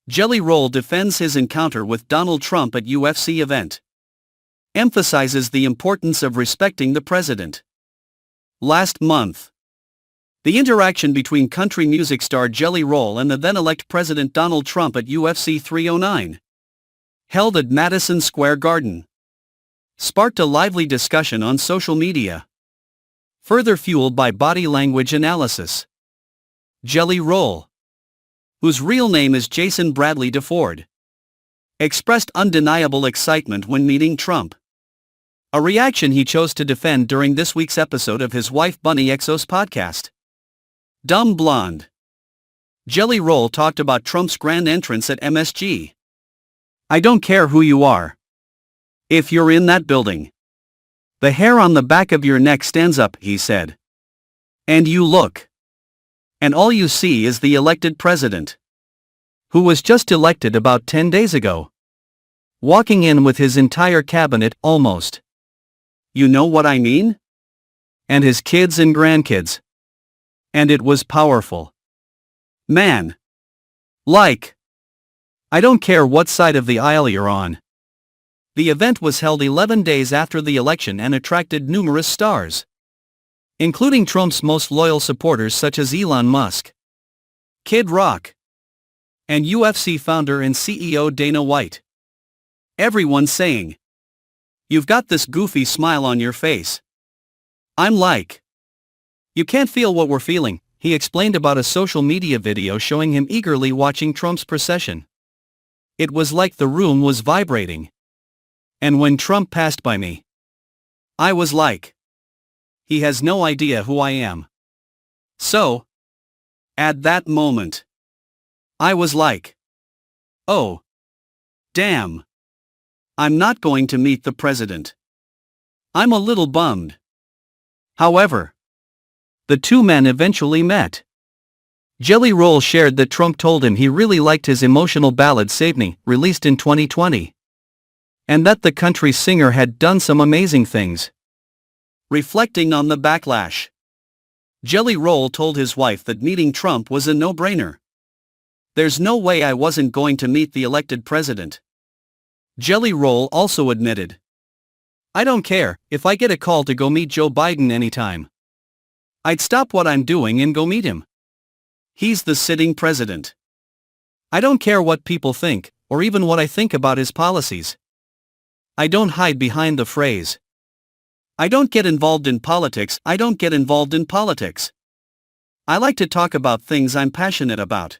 Jelly Roll defends his encounter with Donald Trump at UFC event. Emphasizes the importance of respecting the president. Last month, the interaction between country music star Jelly Roll and the then-elect President Donald Trump at UFC 309, held at Madison Square Garden, sparked a lively discussion on social media, further fueled by body language analysis. Jelly Roll, whose real name is Jason Bradley DeFord, expressed undeniable excitement when meeting Trump. A reaction he chose to defend during this week's episode of his wife Bunny XO's podcast. Dumb Blonde. Jelly Roll talked about Trump's grand entrance at MSG. "I don't care who you are. If you're in that building, the hair on the back of your neck stands up," he said. "And you look. And all you see is the elected president, who was just elected about 10 days ago, walking in with his entire cabinet, almost. You know what I mean? And his kids and grandkids. And it was powerful. Man. Like. I don't care what side of the aisle you're on." The event was held 11 days after the election and attracted numerous stars, including Trump's most loyal supporters such as Elon Musk, Kid Rock, and UFC founder and CEO Dana White. Everyone saying, "You've got this goofy smile on your face." I'm like, "You can't feel what we're feeling," he explained about a social media video showing him eagerly watching Trump's procession. "It was like the room was vibrating. And when Trump passed by me, I was like, he has no idea who I am." So, at that moment, I was like, "Oh, damn. I'm not going to meet the president. I'm a little bummed." However, the two men eventually met. Jelly Roll shared that Trump told him he really liked his emotional ballad "Save Me," released in 2020. And that the country singer had done some amazing things. Reflecting on the backlash, Jelly Roll told his wife that meeting Trump was a no-brainer. "There's no way I wasn't going to meet the elected president." Jelly Roll also admitted, "I don't care if I get a call to go meet Joe Biden anytime. I'd stop what I'm doing and go meet him. He's the sitting president. I don't care what people think, or even what I think about his policies. I don't hide behind the phrase, 'I don't get involved in politics.' I don't get involved in politics. I like to talk about things I'm passionate about.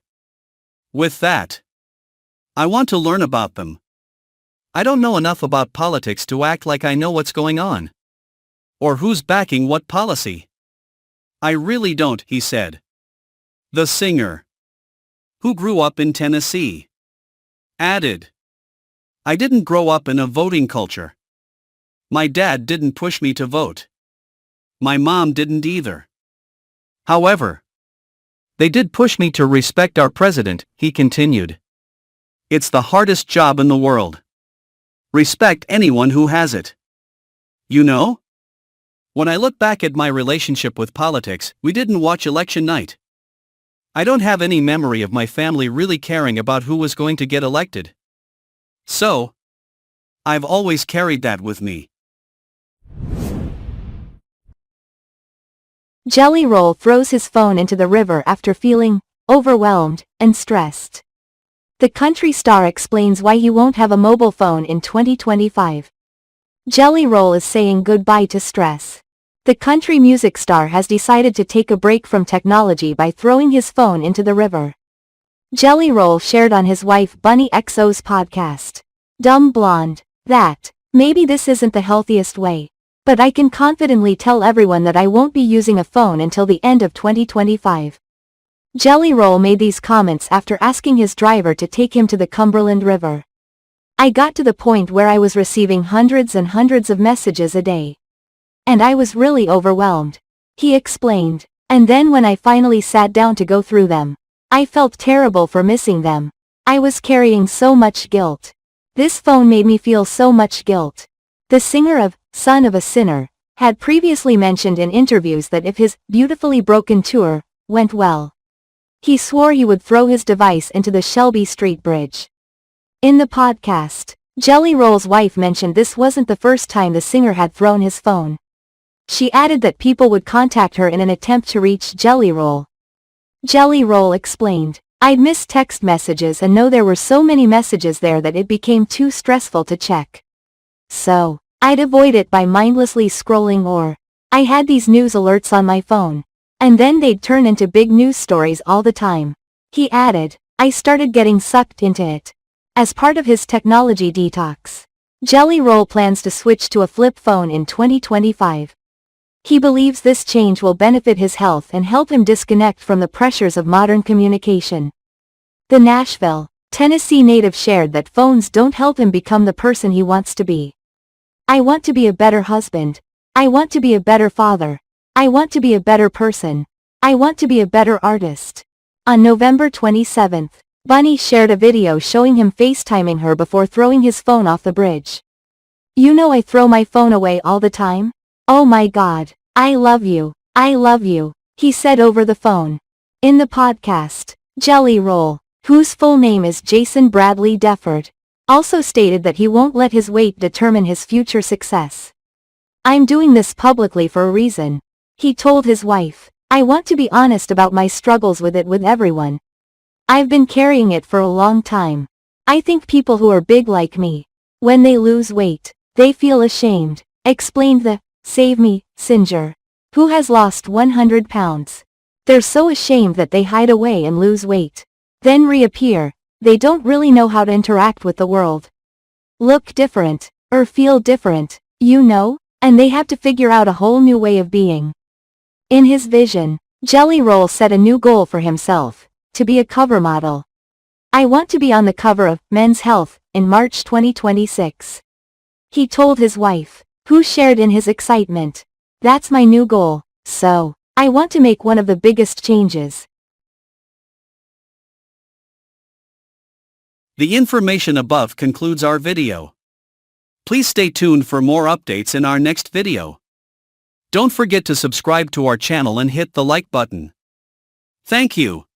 With that, I want to learn about them. I don't know enough about politics to act like I know what's going on, or who's backing what policy. I really don't," he said. The singer, who grew up in Tennessee, added, "I didn't grow up in a voting culture. My dad didn't push me to vote. My mom didn't either. However, they did push me to respect our president," he continued. "It's the hardest job in the world. Respect anyone who has it. You know? When I look back at my relationship with politics, we didn't watch election night. I don't have any memory of my family really caring about who was going to get elected. So, I've always carried that with me." Jelly Roll throws his phone into the river after feeling overwhelmed and stressed. The country star explains why he won't have a mobile phone in 2025. Jelly Roll is saying goodbye to stress. The country music star has decided to take a break from technology by throwing his phone into the river. Jelly Roll shared on his wife Bunny XO's podcast, Dumb Blonde, that, "Maybe this isn't the healthiest way, but I can confidently tell everyone that I won't be using a phone until the end of 2025. Jelly Roll made these comments after asking his driver to take him to the Cumberland River. "I got to the point where I was receiving hundreds and hundreds of messages a day. And I was really overwhelmed," he explained. "And then when I finally sat down to go through them, I felt terrible for missing them. I was carrying so much guilt. This phone made me feel so much guilt." The singer of Son of a Sinner had previously mentioned in interviews that if his Beautifully Broken tour went well, He swore he would throw his device into the Shelby Street Bridge. In the podcast, Jelly Roll's wife mentioned this wasn't the first time the singer had thrown his phone. She added that people would contact her in an attempt to reach Jelly Roll. Jelly Roll explained, "I'd miss text messages and know there were so many messages there that it became too stressful to check. So, I'd avoid it by mindlessly scrolling, or I had these news alerts on my phone. And then they'd turn into big news stories all the time." He added, "I started getting sucked into it." As part of his technology detox, Jelly Roll plans to switch to a flip phone in 2025. He believes this change will benefit his health and help him disconnect from the pressures of modern communication. The Nashville, Tennessee native shared that phones don't help him become the person he wants to be. "I want to be a better husband. I want to be a better father. I want to be a better person. I want to be a better artist." On November 27, Bunny shared a video showing him FaceTiming her before throwing his phone off the bridge. "You know I throw my phone away all the time? Oh my God, I love you, he said over the phone. In the podcast, Jelly Roll, whose full name is Jason Bradley Defford, also stated that he won't let his weight determine his future success. "I'm doing this publicly for a reason," he told his wife. "I want to be honest about my struggles with it with everyone. I've been carrying it for a long time. I think people who are big like me, when they lose weight, they feel ashamed," explained the Save Me singer, who has lost 100 pounds. "They're so ashamed that they hide away and lose weight, then reappear. They don't really know how to interact with the world. Look different, or feel different, and they have to figure out a whole new way of being." In his vision, Jelly Roll set a new goal for himself, to be a cover model. "I want to be on the cover of Men's Health in March 2026. He told his wife, who shared in his excitement. "That's my new goal, so I want to make one of the biggest changes." The information above concludes our video. Please stay tuned for more updates in our next video. Don't forget to subscribe to our channel and hit the like button. Thank you.